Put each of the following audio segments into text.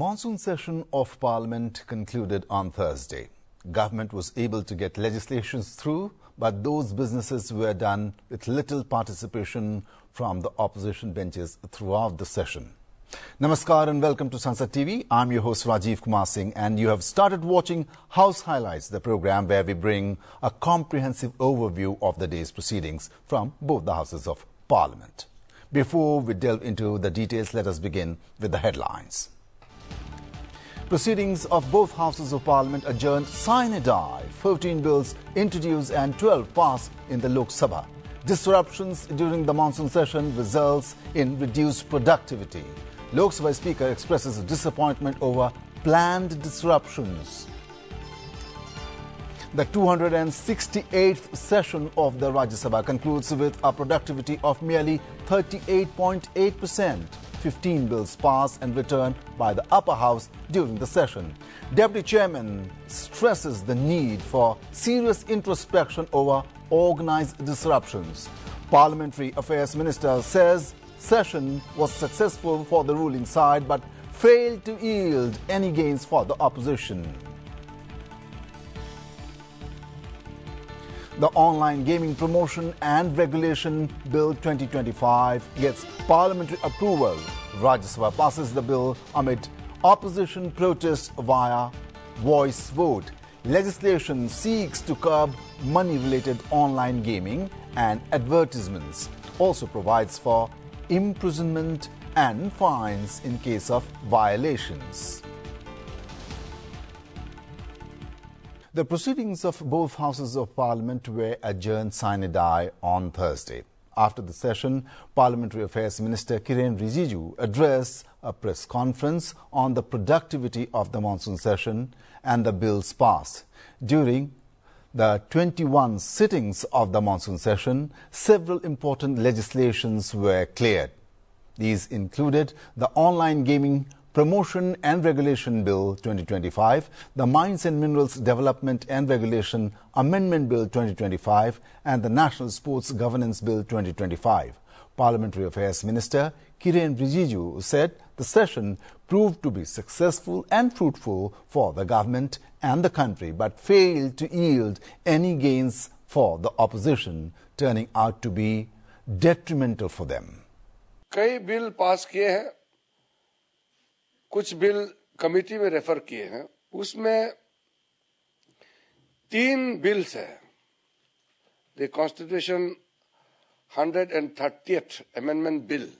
monsoon session of Parliament concluded on Thursday. Government was able to get legislations through, but those businesses were done with little participation from the opposition benches throughout the session. Namaskar and welcome to Sansad TV. I'm your host Rajiv Kumar Singh and you have started watching House Highlights, the program where we bring a comprehensive overview of the day's proceedings from both the houses of Parliament. Before we delve into the details, let us begin with the headlines. Proceedings of both houses of Parliament adjourned sine die. 14 bills introduced and 12 passed in the Lok Sabha. Disruptions during the monsoon session results in reduced productivity. Lok Sabha Speaker expresses disappointment over planned disruptions. The 268th session of the Rajya Sabha concludes with a productivity of merely 38.8%. 15 bills passed and returned by the upper house during the session. Deputy Chairman stresses the need for serious introspection over organized disruptions. Parliamentary Affairs Minister says session was successful for the ruling side but failed to yield any gains for the opposition. The Online Gaming Promotion and Regulation Bill 2025 gets parliamentary approval. Rajya Sabha passes the bill amid opposition protests via voice vote. Legislation seeks to curb money-related online gaming and advertisements. Also provides for imprisonment and fines in case of violations. The proceedings of both houses of Parliament were adjourned sine die on Thursday. After the session, Parliamentary Affairs Minister Kiren Rijiju addressed a press conference on the productivity of the monsoon session and the bills passed. During the 21 sittings of the monsoon session, several important legislations were cleared. These included the Online Gaming Promotion and Regulation Bill 2025, the Mines and Minerals Development and Regulation Amendment Bill 2025 and the National Sports Governance Bill 2025. Parliamentary Affairs Minister Kiren Rijiju said the session proved to be successful and fruitful for the government and the country but failed to yield any gains for the opposition, turning out to be detrimental for them. कई bill pass किए हैं, कुछ bill committee में refer किए हैं, उसमें 3 bills है. The constitution 130th amendment bill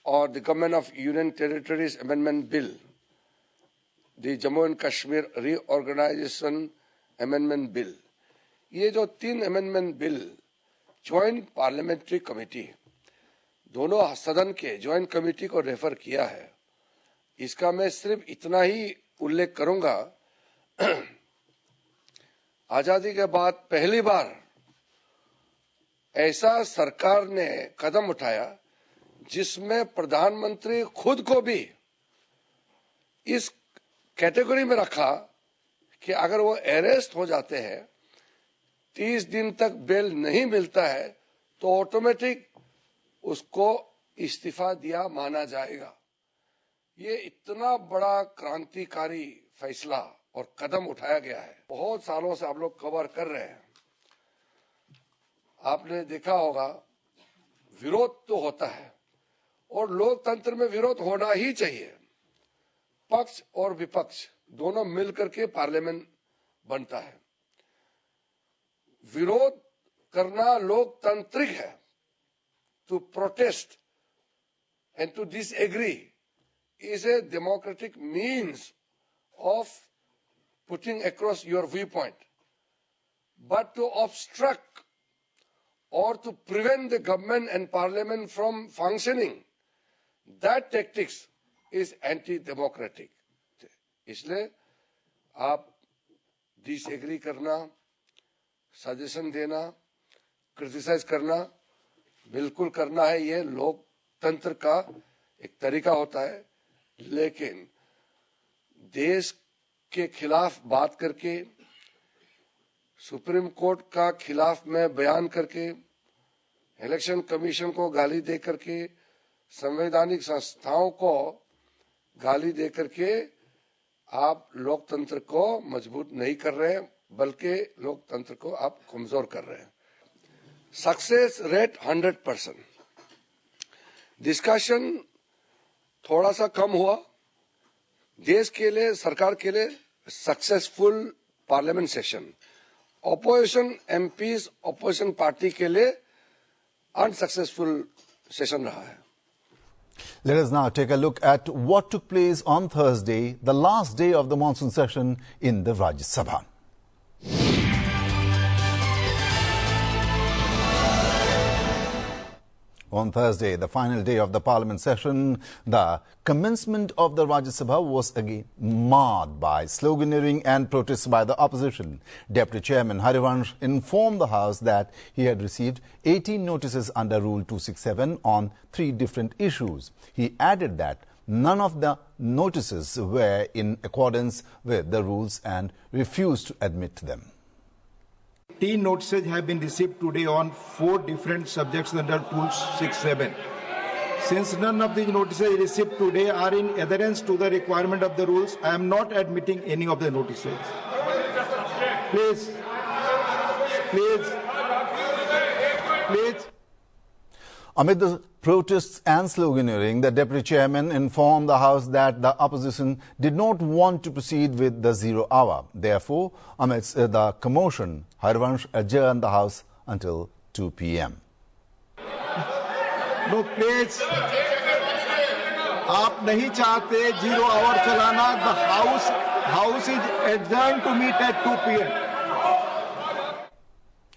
और the government of union territories amendment bill, the Jammu and Kashmir reorganisation amendment bill. ये जो 3 amendment bill joint parliamentary committee, दोनों सदन के ज्वाइंट कमेटी को रेफर किया है. इसका मैं सिर्फ इतना ही उल्लेख करूंगा, आजादी के बाद पहली बार ऐसा सरकार ने कदम उठाया जिसमें प्रधानमंत्री खुद को भी इस कैटेगरी में रखा कि अगर वो अरेस्ट हो जाते हैं, 30 दिन तक बेल नहीं मिलता है तो ऑटोमेटिक उसको इस्तीफा दिया माना जाएगा. ये इतना बड़ा क्रांतिकारी फैसला और कदम उठाया गया है. बहुत सालों से आप लोग कवर कर रहे हैं. आपने देखा होगा विरोध तो होता है और लोकतंत्र में विरोध होना ही चाहिए. पक्ष और विपक्ष दोनों मिलकर के पार्लियामेंट बनता है. विरोध करना लोकतांत्रिक है. To protest and to disagree is a democratic means of putting across your viewpoint. But to obstruct or to prevent the government and parliament from functioning, that tactics is anti-democratic. इसलिए आप disagree करना, suggestion देना, criticize करना बिल्कुल करना है. ये लोकतंत्र का एक तरीका होता है. लेकिन देश के खिलाफ बात करके, सुप्रीम कोर्ट का खिलाफ में बयान करके, इलेक्शन कमीशन को गाली दे करके, संवैधानिक संस्थाओं को गाली दे करके आप लोकतंत्र को मजबूत नहीं कर रहे हैं, बल्कि लोकतंत्र को आप कमजोर कर रहे हैं। Success rate 100%। डिस्कशन थोड़ा सा कम हुआ। देश के लिए, सरकार के लिए successful parliament session. Opposition MPs, opposition party के लिए अनसक्सेसफुल सेशन रहा है। Let us now take a look at what took place on Thursday, the last day of the monsoon session in the Rajya Sabha. On Thursday, the final day of the parliament session, the commencement of the Rajya Sabha was again marred by sloganeering and protests by the opposition. Deputy Chairman Harivansh informed the House that he had received 18 notices under Rule 267 on 3 different issues. He added that none of the notices were in accordance with the rules and refused to admit them. 18 notices have been received today on 4 different subjects under 267. Since none of the notices received today are in adherence to the requirement of the rules, I am not admitting any of the notices. Please. Amid the protests and sloganeering, the Deputy Chairman informed the House that the opposition did not want to proceed with the zero hour. Therefore, amidst the commotion, Harivansh adjourned the House until 2 p.m. No, please. आप नहीं चाहते zero hour चलाना. The House is adjourned to meet at 2 p.m.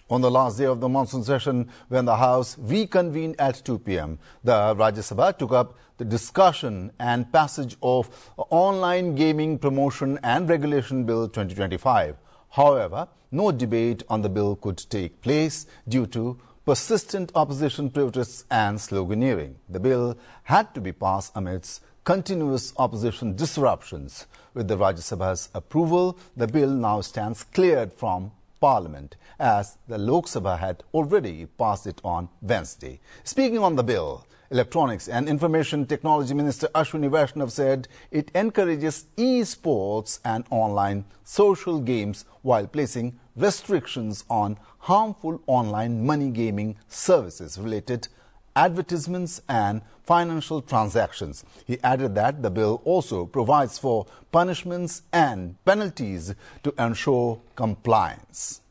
On the last day of the monsoon session, when the House reconvened at 2 p.m., the Rajya Sabha took up the discussion and passage of Online Gaming Promotion and Regulation Bill 2025. However, no debate on the bill could take place due to persistent opposition protests and sloganeering. The bill had to be passed amidst continuous opposition disruptions. With the Rajya Sabha's approval, the bill now stands cleared from Parliament, as the Lok Sabha had already passed it on Wednesday. Speaking on the bill, Electronics and Information Technology Minister Ashwini Vaishnav said it encourages e-sports and online social games while placing restrictions on harmful online money gaming services related advertisements and financial transactions. He added that the bill also provides for punishments and penalties to ensure compliance.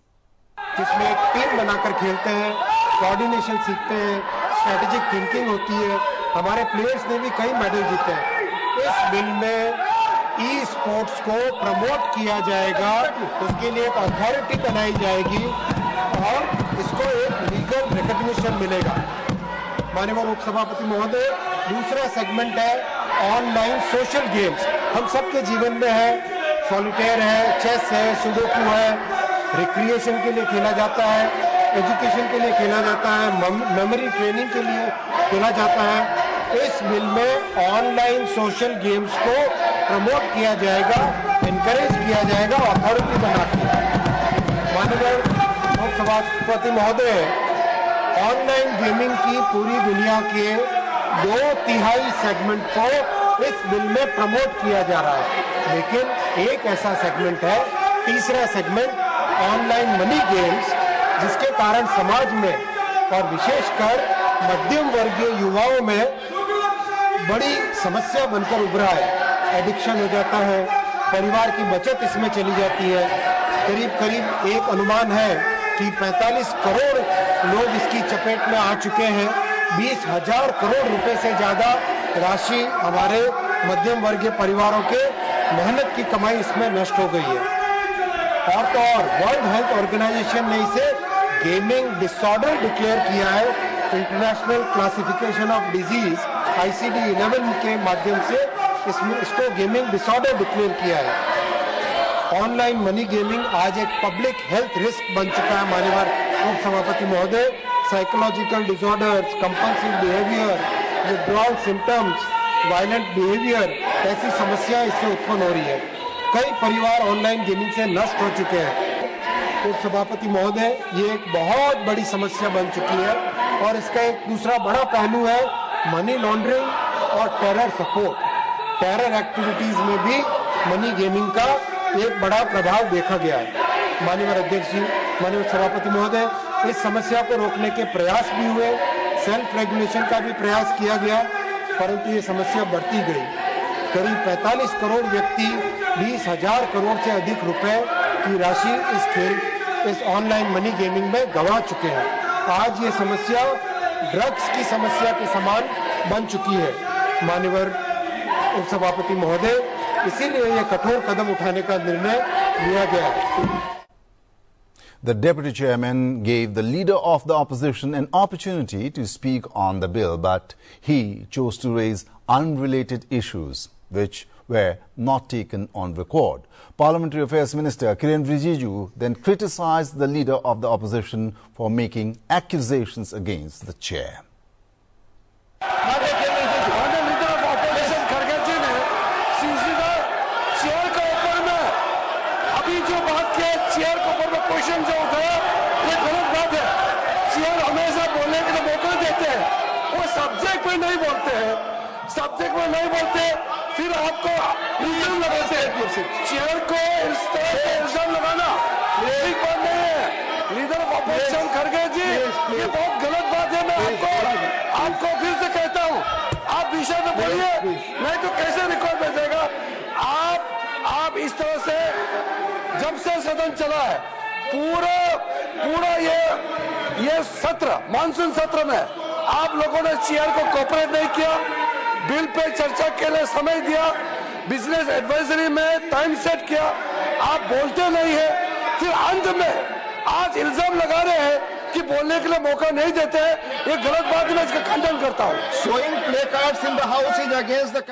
जिसमें एक team बनाकर खेलते हैं, coordination सीखते हैं, strategic thinking होती है. हमारे प्लेयर्स ने भी कई मेडल जीते हैं. इस बिल में ई स्पोर्ट्स को प्रमोट किया जाएगा, उसके लिए एक अथॉरिटी बनाई जाएगी और इसको एक लीगल रिकॉग्निशन मिलेगा. माननीय उपसभापति महोदय, दूसरा सेगमेंट है ऑनलाइन सोशल गेम्स. हम सबके जीवन में है, सॉलिटेयर है, चेस है, सुडोकू है. रिक्रिएशन के लिए खेला जाता है, एजुकेशन के लिए खेला जाता है, मेमोरी ट्रेनिंग के लिए खेला जाता है. इस बिल में ऑनलाइन सोशल गेम्स को प्रमोट किया जाएगा, इनकरेज किया जाएगा, अथॉरिटी बना के. माननीय उपसभापति महोदय, ऑनलाइन गेमिंग की पूरी दुनिया के 2/3 सेगमेंट को इस बिल में प्रमोट किया जा रहा है, लेकिन एक ऐसा सेगमेंट है, तीसरा सेगमेंट ऑनलाइन मनी गेम्स, जिसके कारण समाज में और विशेषकर मध्यम वर्गीय युवाओं में बड़ी समस्या बनकर उभरा है. एडिक्शन हो जाता है, परिवार की बचत इसमें चली जाती है. करीब एक अनुमान है कि 45 करोड़ लोग इसकी चपेट में आ चुके हैं. 20,000 करोड़ रुपए से ज्यादा राशि हमारे मध्यम वर्गीय परिवारों के मेहनत की कमाई इसमें नष्ट हो गई है. और तो और वर्ल्ड हेल्थ ऑर्गेनाइजेशन ने इसे गेमिंग डिसऑर्डर डिक्लेयर किया है. International classification of disease ICD-11 के माध्यम से इसको गेमिंग डिसऑर्डर डिक्लेयर किया है. ऑनलाइन मनी गेमिंग आज एक पब्लिक हेल्थ रिस्क बन चुका है. माननीय उपसभापति महोदय, psychological disorders, compulsive behaviour, withdrawal symptoms, violent behaviour, ऐसी समस्या इससे उत्पन्न हो रही है. कई परिवार ऑनलाइन गेमिंग से नष्ट हो चुके हैं. उपसभापति महोदय, ये एक बहुत बड़ी समस्या बन चुकी है और इसका एक दूसरा बड़ा पहलू है मनी लॉन्ड्रिंग और टेरर सपोर्ट. टेरर एक्टिविटीज में भी मनी गेमिंग का एक बड़ा प्रभाव देखा गया है। माननीय अध्यक्ष जी, माननीय सभापति महोदय, इस समस्या को रोकने के प्रयास भी हुए, सेल्फ रेगुलेशन का भी प्रयास किया गया, परंतु ये समस्या बढ़ती गई। करीब 45 करोड़ व्यक्ति 20,000 करोड़ से अधिक रुपए की राशि इस ऑनलाइन मनी गेमिंग में गंवा चुके हैं। आज ये समस्या ड्रग्स की समस्या के समान बन चुकी है। माननीय उपसभापति महोदय, इसीलिए ये कठोर कदम उठाने का निर्णय लिया गया है। The deputy chairman gave the leader of the opposition an opportunity to speak on the bill, but he chose to raise unrelated issues which were not taken on record. Parliamentary Affairs Minister Kiren Rijiju then criticized the leader of the opposition for making accusations against the chair. Chair के ऊपर में question जो उठाया ये गलत बात है। Chair हमेशा बोलने के लिए मौका देते हैं, वो सब्जेक्ट में नहीं बोलते हैं। सब्जेक्ट में नहीं बोलते फिर आपको इल्जाम लगाते हैं। चेयर को इस तरह से इल्जाम लगाना ठीक बात नहीं है। लीडर ऑफ ऑपोजिशन खड़गे जी, ये बहुत गलत बात है। मैं आपको फिर से कहता हूँ, आप विषय में बोलिए, नहीं तो कैसे रिकॉर्ड भेजेगा। आप इस तरह से जब से सदन चला है पूरा ये सत्र, मानसून सत्र में आप लोगों ने चेयर को कोऑपरेट नहीं किया, बिल पे चर्चा के लिए समय दिया, बिजनेस एडवाइजरी में टाइम सेट किया, आप बोलते नहीं है। फिर अंत में आज इल्जाम लगा रहे हैं कि बोलने के लिए मौका नहीं देते हैं। ये गलत बात है, मैं इसका खंडन करता हूँ। Showing placards in the house is against the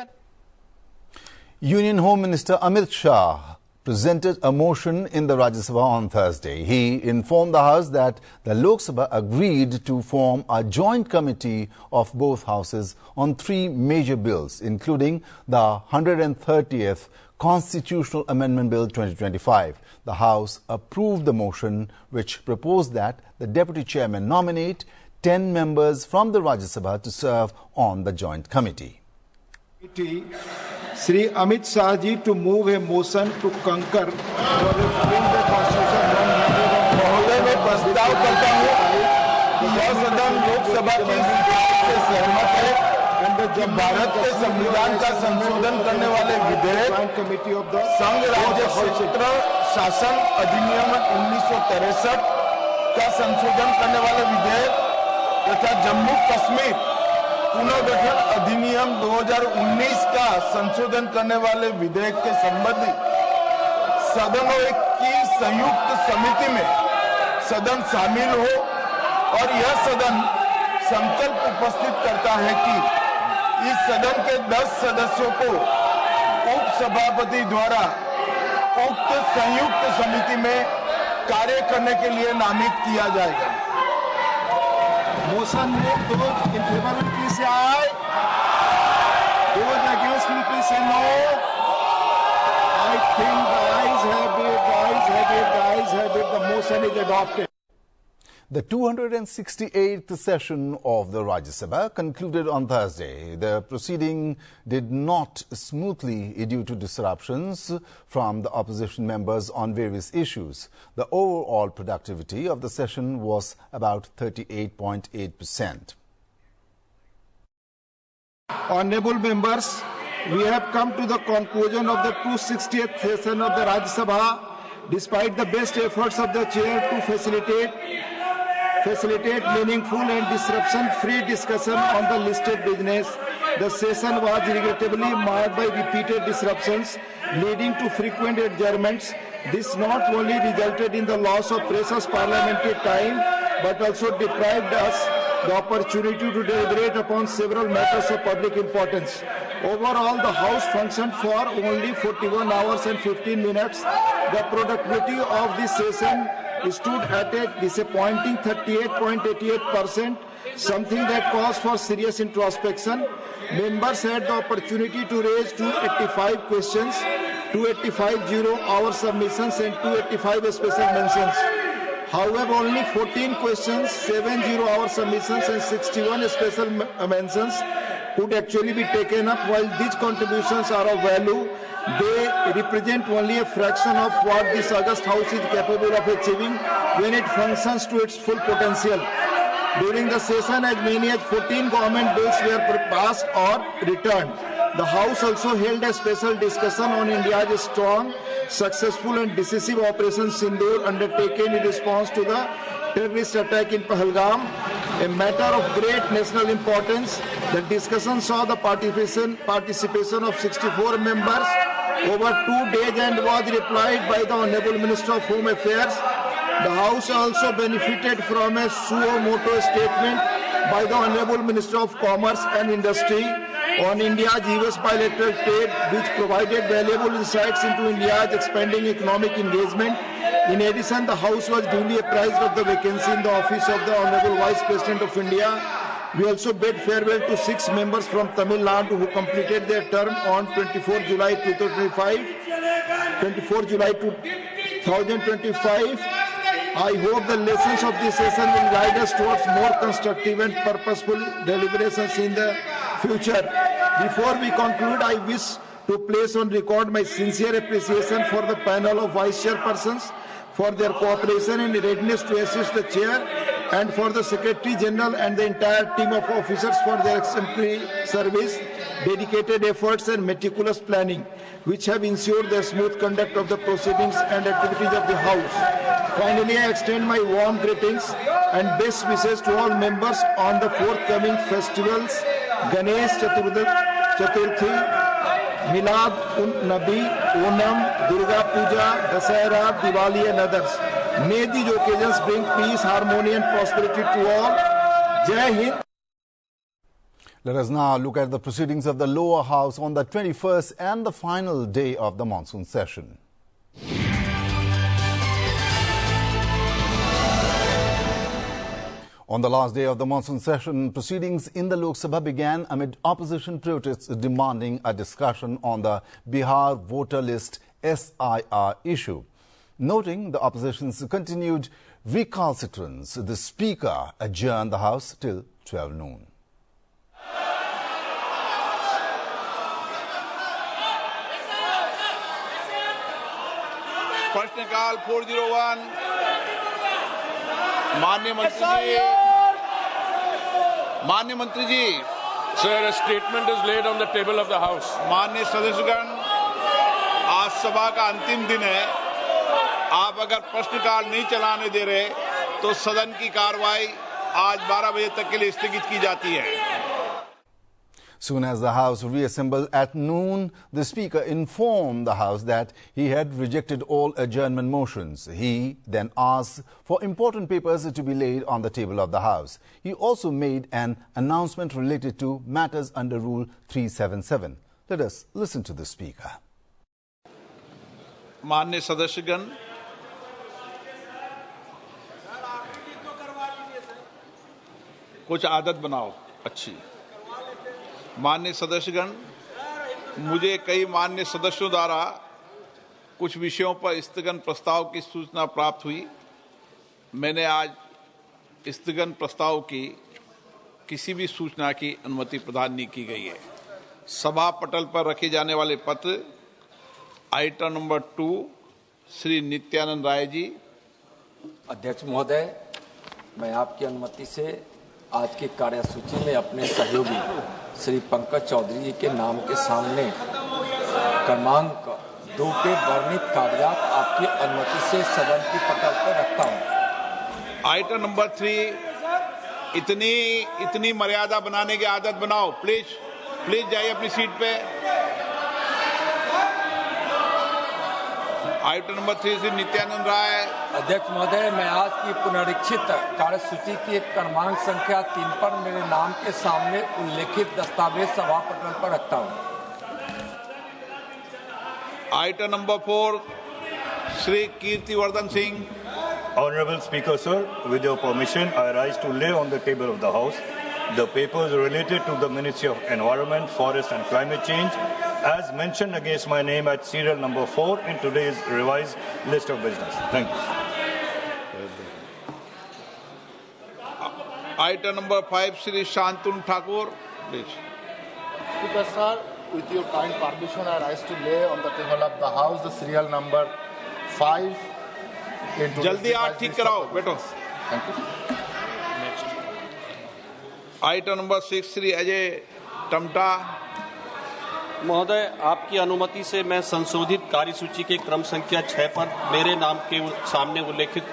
Union Home Minister Amit Shah presented a motion in the Rajya Sabha on Thursday. He informed the House that the Lok Sabha agreed to form a joint committee of both houses on 3 major bills, including the 130th Constitutional Amendment Bill 2025. The House approved the motion, which proposed that the Deputy Chairman nominate 10 members from the Rajya Sabha to serve on the joint committee. Shri Amit Shah ji to move a motion to concur for referring the constitution महोदय, मैं प्रस्ताव करता हूँ कि यह सदन लोकसभा की से सहमत है कि भारत के संविधान का संशोधन करने वाले विधेयक संघ राज्य क्षेत्र शासन अधिनियम 1963 का संशोधन करने वाले विधेयक तथा जम्मू कश्मीर पुनर्गठन अधिनियम 2019 का संशोधन करने वाले विधेयक के संबंधी सदनों की संयुक्त समिति में सदन शामिल हो और यह सदन संकल्प उपस्थित करता है कि इस सदन के 10 सदस्यों को उप सभापति द्वारा उक्त संयुक्त समिति में कार्य करने के लिए नामित किया जाएगा। motion made, those in favor will please say aye. Those against will please say no. I think the ayes have it, the motion is adopted. The 268th session of the Rajya Sabha concluded on Thursday. The proceeding did not smoothly due to disruptions from the opposition members on various issues. The overall productivity of the session was about 38.8%. Honorable members, we have come to the conclusion of the 268th session of the Rajya Sabha. Despite the best efforts of the chair to facilitate meaningful and disruption-free discussion on the listed business, the session was regrettably marred by repeated disruptions, leading to frequent adjournments. This not only resulted in the loss of precious parliamentary time, but also deprived us the opportunity to deliberate upon several matters of public importance. Overall, the House functioned for only 41 hours and 15 minutes. The productivity of this session stood at a disappointing 38.88%, something that calls for serious introspection. Members had the opportunity to raise 285 questions, 285 zero-hour submissions and 285 special mentions. However, only 14 questions, 7 zero-hour submissions and 61 special mentions could actually be taken up. While these contributions are of value, they represent only a fraction of what this august House is capable of achieving when it functions to its full potential. During the session, as many as 14 government bills were passed or returned. The House also held a special discussion on India's strong, successful and decisive Operation Sindoor undertaken in response to the terrorist attack in Pahalgam, a matter of great national importance. The discussion saw the participation of 64 members over 2 days and was replied by the Honorable Minister of Home Affairs. The House also benefited from a suo motu statement by the Honorable Minister of Commerce and Industry on India's US bilateral trade, which provided valuable insights into India's expanding economic engagement. In addition, the House was duly apprised of the vacancy in the office of the Honorable Vice President of India. We also bid farewell to 6 members from Tamil Nadu who completed their term on 24 July 2025. I hope the lessons of this session will guide us towards more constructive and purposeful deliberations in the future. Before we conclude, I wish to place on record my sincere appreciation for the panel of Vice Chairpersons for their cooperation and readiness to assist the Chair, and for the Secretary General and the entire team of officers for their exemplary service, dedicated efforts and meticulous planning, which have ensured the smooth conduct of the proceedings and activities of the House. Finally, I extend my warm greetings and best wishes to all members on the forthcoming festivals, Ganesh Chaturthi, Milad un Nabi, Onam, Durga Puja, Dasahara, Diwali and others. May these occasions bring peace, harmony and prosperity to all. Jai Hind. Let us now look at the proceedings of the lower house on the 21st and the final day of the monsoon session. On the last day of the monsoon session, proceedings in the Lok Sabha began amid opposition protests demanding a discussion on the Bihar voter list SIR issue. Noting the opposition's continued recalcitrance, the Speaker adjourned the House till 12 noon. प्रश्नकाल 401 माननीय मंत्री जी Sir, a statement is laid on the table of the House. माननीय सदस्यगण, आज सभा का अंतिम दिन है। आप अगर प्रश्नकाल नहीं चलाने दे रहे तो सदन की कार्रवाई आज 12 बजे तक के लिए स्थगित की जाती है। Soon as the House reassembled at noon, the Speaker informed the House that he had rejected all adjournment motions. He then asked for important papers to be laid on the table of the House. He also made an announcement related to matters under Rule 377. Let us listen to the Speaker. माननीय सदस्यगण, कुछ आदत बनाओ अच्छी। माननीय सदस्यगण, मुझे कई माननीय सदस्यों द्वारा कुछ विषयों पर स्थगन प्रस्ताव की सूचना प्राप्त हुई। मैंने आज स्थगन प्रस्ताव की किसी भी सूचना की अनुमति प्रदान नहीं की गई है। सभा पटल पर रखे जाने वाले पत्र आइटम नंबर 2 श्री नित्यानंद राय जी। अध्यक्ष महोदय, मैं आपकी अनुमति से आज की कार्यसूची में अपने सहयोगी श्री पंकज चौधरी जी के नाम के सामने क्रमांक 2 के वर्णित कागजात आपकी अनुमति से सदन की पटल पर रखता हूं। आइटम नंबर 3, इतनी मर्यादा बनाने की आदत बनाओ। प्लीज जाइए अपनी सीट पे। Item number 3 Shri Nityanand Rai. अध्यक्ष महोदय, मैं आज की पुनरीक्षित कार्यसूची की क्रमांक संख्या 3 पर मेरे नाम के सामने उल्लेखित दस्तावेज सभा पटल पर रखता हूं। Item number 4 Shri Kirtivardhan Singh. Honorable Speaker, sir, with your permission, I rise to lay on the table of the House the papers related to the Ministry of Environment, Forest and Climate Change, as mentioned against my name at serial number 4 in today's revised list of business. Thank you. Item number 5, Shri Shantanu Thakur. Please. Speaker sir, with your kind permission, I rise to lay on the table of the House the serial number 5. जल्दी आप ठीक कराओ बैठो. Thank you. Item number 6 Shri Ajay Tamta. महोदय, आपकी अनुमति से मैं संशोधित कार्यसूची के क्रम संख्या 6 पर मेरे नाम के सामने उल्लेखित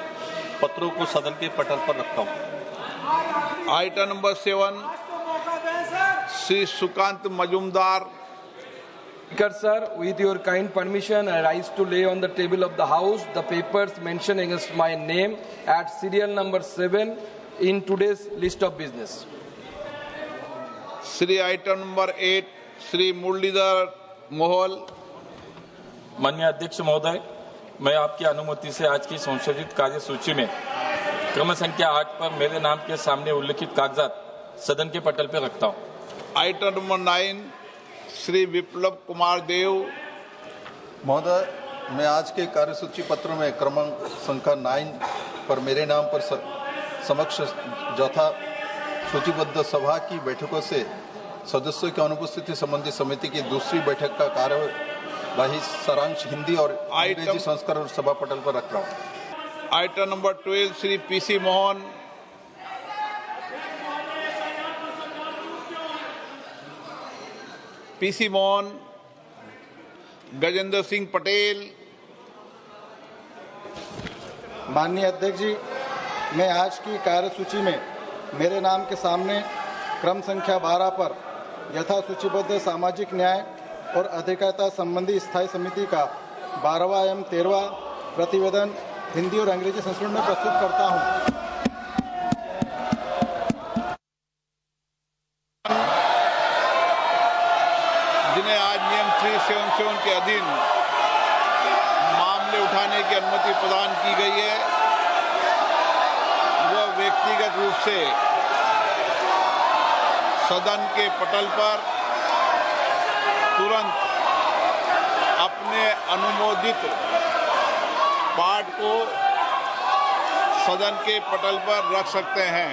पत्रों को सदन के पटल पर रखता हूं. Item number 7 Shri Sukanta Majumdar. Speaker sir, with your kind permission, I rise to lay on the table of the House the papers mentioned against my name at serial number 7 in today's list of business. Shri item number 8 Shri Muralidhar Mohol. माननीय अध्यक्ष महोदय, मैं आपकी अनुमति से आज की संशोधित कार्यसूची में क्रम संख्या 8 पर मेरे नाम के सामने उल्लेखित कागजात सदन के पटल पर रखता हूं. आइटम नंबर 9 श्री विप्लव कुमार देव. महोदय, मैं आज के कार्यसूची पत्र में क्रमांक संख्या 9 पर मेरे नाम पर समक्ष यथा सूचीबद्ध सभा की बैठकों से सदस्यों की अनुपस्थिति संबंधी समिति की दूसरी बैठक का कार्यवाही सारांश हिंदी और अंग्रेजी संस्करण सभा पटल पर रख रहा हूँ. Item number 12 Shri PC Mohan. PC Mohan, Gajendra Singh Patel. माननीय अध्यक्ष जी, मैं आज की कार्यसूची में मेरे नाम के सामने क्रम संख्या 12 पर यथा सूचीबद्ध सामाजिक न्याय और अधिकारिता संबंधी स्थायी समिति का 12वां एवं 13वां प्रतिवेदन हिंदी और अंग्रेजी संस्करण में प्रस्तुत करता हूं. जिन्हें आज नियम 377 के अधीन मामले उठाने की अनुमति प्रदान की गई है, वह व्यक्तिगत रूप से सदन के पटल पर तुरंत अपने अनुमोदित पाठ को सदन के पटल पर रख सकते हैं.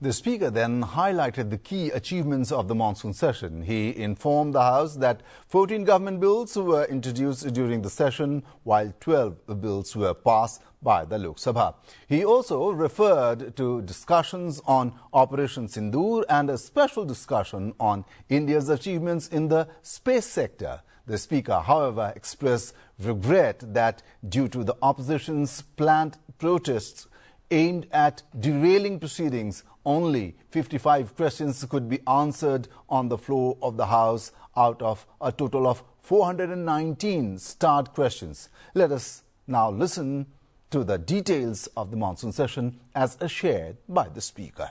The Speaker then highlighted the key achievements of the monsoon session. He informed the House that 14 government bills were introduced during the session, while 12 bills were passed by the Lok Sabha. He also referred to discussions on Operation Sindoor and a special discussion on India's achievements in the space sector. The Speaker, however, expressed regret that due to the opposition's planned protests aimed at derailing proceedings, only 55 questions could be answered on the floor of the House out of a total of 419 starred questions. Let us now listen to the details of the monsoon session as shared by the Speaker.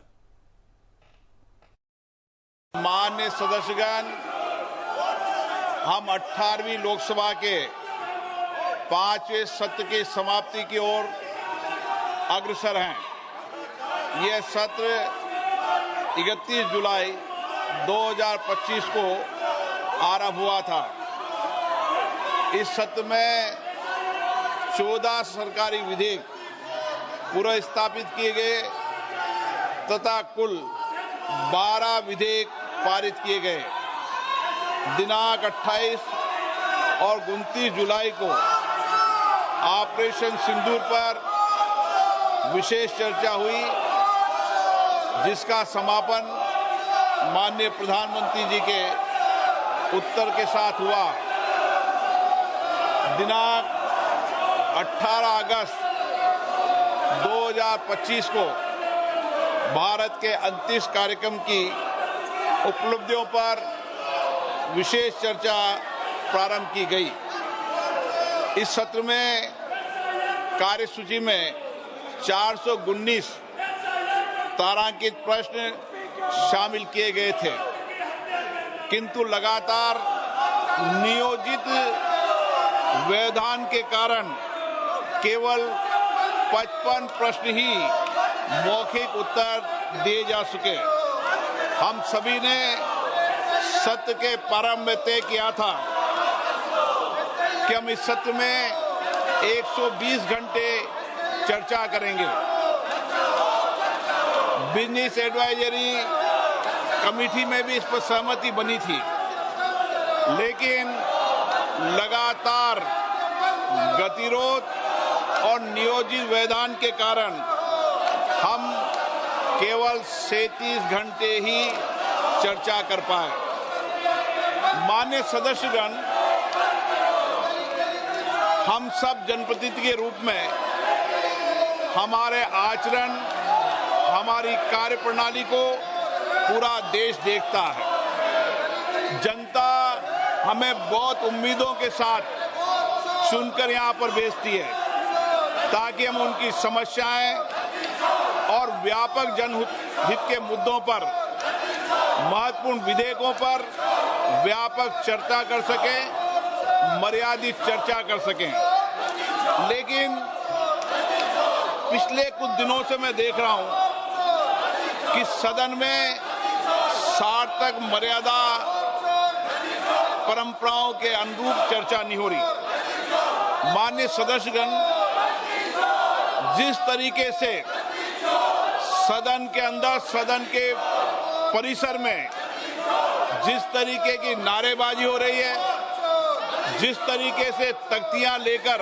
माननीय सदस्यगण, हम 18वीं लोकसभा के 5वें सत्र की समाप्ति की ओर अग्रसर हैं. यह सत्र 31 जुलाई 2025 को आरंभ हुआ था. इस सत्र में 14 सरकारी विधेयक पुनर्स्थापित किए गए तथा कुल 12 विधेयक पारित किए गए. दिनांक 28 और 29 जुलाई को ऑपरेशन सिंदूर पर विशेष चर्चा हुई, जिसका समापन माननीय प्रधानमंत्री जी के उत्तर के साथ हुआ. दिनांक 18 अगस्त 2025 को भारत के अंतरिक्ष कार्यक्रम की उपलब्धियों पर विशेष चर्चा प्रारंभ की गई. इस सत्र में कार्यसूची में 419 तारांकित प्रश्न शामिल किए गए थे, किंतु लगातार नियोजित व्यवधान के कारण केवल 55 प्रश्न ही मौखिक उत्तर दिए जा सके. हम सभी ने सत्र के प्रारंभ में तय किया था कि हम इस सत्र में 120 घंटे चर्चा करेंगे. बिजनेस एडवाइजरी, कमेटी में भी इस पर सहमति बनी थी, लेकिन लगातार गतिरोध और नियोजित व्यवधान के कारण हम केवल 37 घंटे ही चर्चा कर पाए। माननीय सदस्यगण, हम सब जनप्रतिनिधि के रूप में हमारे आचरण, हमारी कार्यप्रणाली को पूरा देश देखता है। जनता हमें बहुत उम्मीदों के साथ चुनकर यहाँ पर भेजती है ताकि हम उनकी समस्याएं और व्यापक जनहित के मुद्दों पर, महत्वपूर्ण विधेयकों पर व्यापक चर्चा कर सकें, मर्यादित चर्चा कर सकें। लेकिन पिछले कुछ दिनों से मैं देख रहा हूं कि सदन में सार्थक मर्यादा परंपराओं के अनुरूप चर्चा नहीं हो रही। माननीय सदस्यगण, जिस तरीके से सदन के अंदर, सदन के परिसर में जिस तरीके की नारेबाजी हो रही है, जिस तरीके से तख्तियां लेकर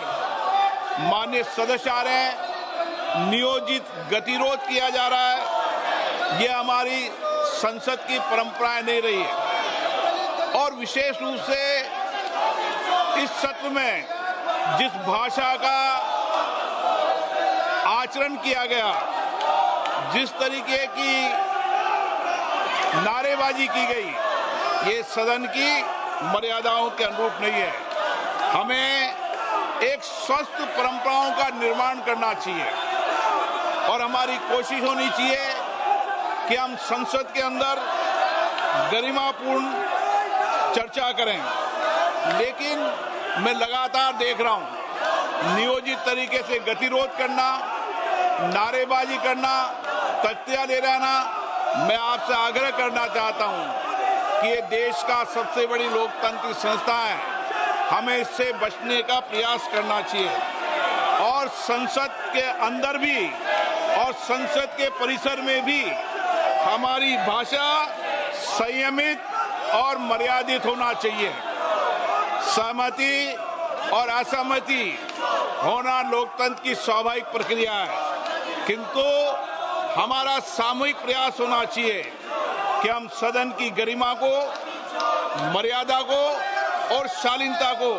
माननीय सदस्य आ रहे हैं, नियोजित गतिरोध किया जा रहा है, ये हमारी संसद की परंपराएं नहीं रही है। और विशेष रूप से इस सत्र में जिस भाषा का आचरण किया गया, जिस तरीके की नारेबाजी की गई, ये सदन की मर्यादाओं के अनुरूप नहीं है। हमें एक स्वस्थ परंपराओं का निर्माण करना चाहिए और हमारी कोशिश होनी चाहिए कि हम संसद के अंदर गरिमापूर्ण चर्चा करें। लेकिन मैं लगातार देख रहा हूं नियोजित तरीके से गतिरोध करना, नारेबाजी करना, तख्तियां ले रहना। मैं आपसे आग्रह करना चाहता हूं कि ये देश का सबसे बड़ी लोकतांत्रिक संस्था है, हमें इससे बचने का प्रयास करना चाहिए। और संसद के अंदर भी और संसद के परिसर में भी हमारी भाषा संयमित और मर्यादित होना चाहिए। सहमति और असहमति होना लोकतंत्र की स्वाभाविक प्रक्रिया है, किंतु हमारा सामूहिक प्रयास होना चाहिए कि हम सदन की गरिमा को, मर्यादा को और शालीनता को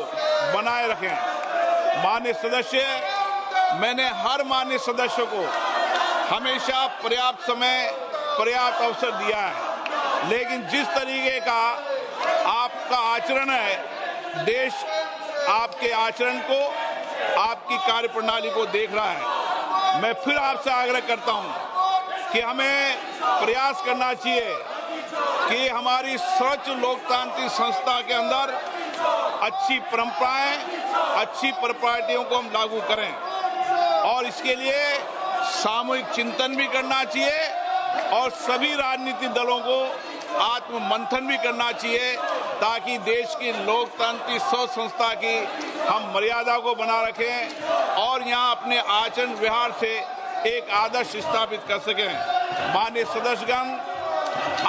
बनाए रखें। माननीय सदस्य, मैंने हर माननीय सदस्य को हमेशा पर्याप्त समय, पर्याप्त अवसर दिया है, लेकिन जिस तरीके का आपका आचरण है, देश आपके आचरण को, आपकी कार्यप्रणाली को देख रहा है। मैं फिर आपसे आग्रह करता हूं कि हमें प्रयास करना चाहिए कि हमारी स्वच्छ लोकतांत्रिक संस्था के अंदर अच्छी परंपराएं, अच्छी प्रॉपर्टियों को हम लागू करें और इसके लिए सामूहिक चिंतन भी करना चाहिए और सभी राजनीतिक दलों को आत्म मंथन भी करना चाहिए ताकि देश की लोकतांत्रिक संस्था की हम मर्यादा को बना रखें और यहाँ अपने आचरण व्यवहार से एक आदर्श स्थापित कर सकें। माननीय सदस्यगण,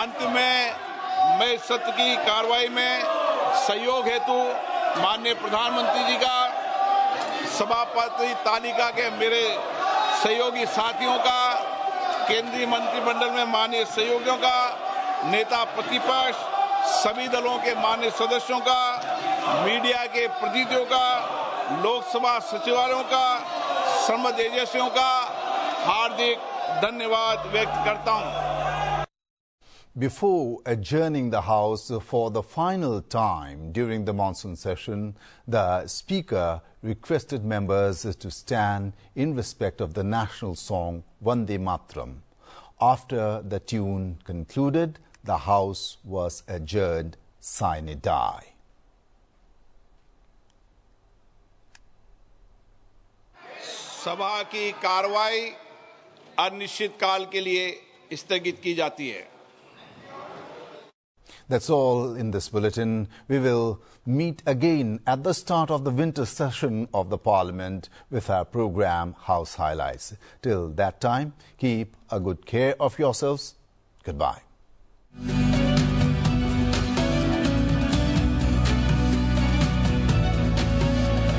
अंत में मैं सत्र की कार्रवाई में सहयोग हेतु माननीय प्रधानमंत्री जी का, सभापति तालिका के मेरे सहयोगी साथियों का, केंद्रीय मंत्रिमंडल में माननीय सहयोगियों का, नेता प्रतिपक्ष, सभी दलों के माननीय सदस्यों का, मीडिया के प्रतिनिधियों का, लोकसभा सचिवालयों का, संबद्ध एजेंसियों का हार्दिक धन्यवाद व्यक्त करता हूं। Before adjourning the House for the final time during the monsoon session, the Speaker requested members to stand in respect of the national song Vande Mataram. After the tune concluded, the House was adjourned sine die. सभा की कार्रवाई अनिश्चित काल के लिए स्थगित की जाती है। That's all in this bulletin. We will meet again at the start of the winter session of the Parliament with our program House Highlights. Till that time, keep a good care of yourselves. Goodbye. है।